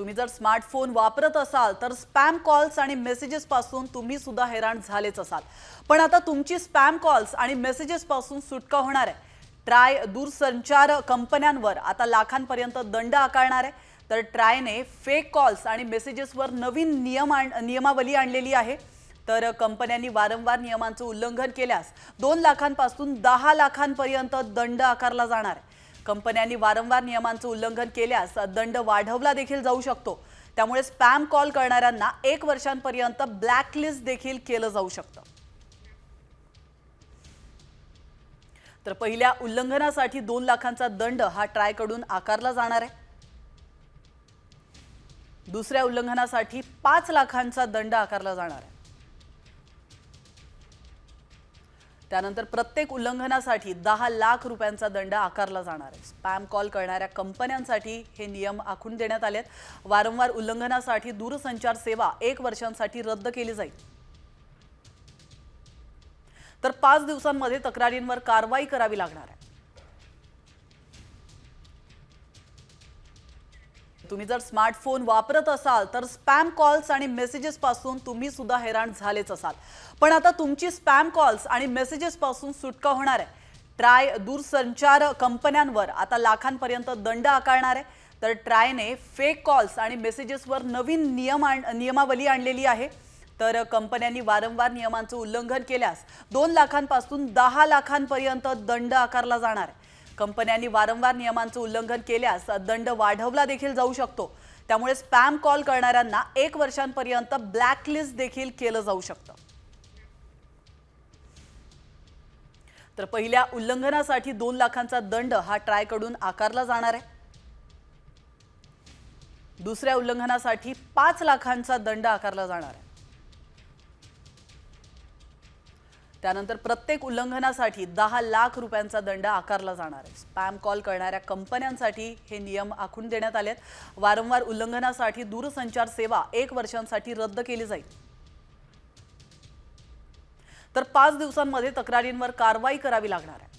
तुम्ही जर स्मार्टफोन वापरत असाल तर स्पॅम कॉल्स आणि मेसेजेस पासून तुम्ही सुद्धा हैराण झालेच असाल। पण आता तुमची स्पॅम कॉल्स आणि मेसेजेस पासून सुटका होणार आहे। ट्राय दूरसंचार कंपन्यांवर आता लाखांपर्यंत दंड आकारणार आहे। तर ट्रायने फेक कॉल्स आणि मेसेजेसवर नवीन नियमावली आणलेली आहे। तर कंपन्यांनी वारंवार नियमांचं उल्लंघन केल्यास 2 लाखांपासून 10 लाखांपर्यंत दंड आकारला जाणार आहे। कंपन्यांनी वारंवार नियमांचं उल्लंघन केल्यास दंड वाढवला देखील जाऊ शकतो। त्यामुळे स्पॅम कॉल करणाऱ्यांना 1 वर्षांपर्यंत ब्लॅकलिस्ट देखील केलं जाऊ शकतं। तर पहिल्या उल्लंघनासाठी 2 लाखांचा दंड हा ट्रायकडून आकारला जाणार आहे। दुसऱ्या उल्लंघनासाठी 5 लाखांचा दंड आकारला जाणार आहे। त्यानंतर प्रत्येक उल्लंघनासाठी 10 लाख रुपयांचा दंड आकारला जाणार आहे। स्पॅम कॉल करणाऱ्या कंपन्यांसाठी हे नियम आखून देण्यात आलेत। वारंवार उल्लंघनासाठी दूरसंचार सेवा 1 वर्षांसाठी रद्द केली जाईल। तर 5 दिवसांमध्ये तक्रारींवर कारवाई करावी लागणार आहे। तुम्ही जर स्मार्टफोन वापरत असाल तर स्पॅम कॉल्स आणि मेसेजेस पासून तुम्ही सुद्धा हैराण झालेच असाल। पण आता तुमची स्पॅम कॉल्स आणि मेसेजेस पासून सुटका होणार आहे। ट्राय दूरसंचार कंपन्यांवर आता लाखांपर्यंत दंड आकारणार आहे। तर ट्रायने फेक कॉल्स आणि मेसेजेसवर नवीन नियमावली आणलेली आहे। तर कंपन्यांनी वारंवार नियमांचं उल्लंघन केल्यास 2 लाखांपासून 10 लाखांपर्यंत दंड आकारला जाणार आहे। कंपन्यांनी वारंवार नियमांचं उल्लंघन केल्यास दंड वाढवला देखील जाऊ शकतो। त्यामुळे स्पॅम कॉल करणाऱ्यांना 1 वर्षांपर्यंत ब्लॅकलिस्ट देखील केलं जाऊ शकतं। तर पहिल्या उल्लंघनासाठी 2 लाखांचा दंड हा ट्रायकडून आकारला जाणार आहे। दुसऱ्या उल्लंघनासाठी 5 लाखांचा दंड आकारला जाणार आहे। त्यानंतर प्रत्येक उल्लंघनासाठी 10 लाख रुपयांचा दंड आकारला जाणार आहे। स्पॅम कॉल करणाऱ्या कंपन्यांसाठी हे नियम आखून देण्यात आलेत। वारंवार उल्लंघनासाठी दूरसंचार सेवा 1 वर्षांसाठी रद्द केली जाईल। तर 5 दिवसांमध्ये तक्रारींवर कारवाई करावी लागणार आहे।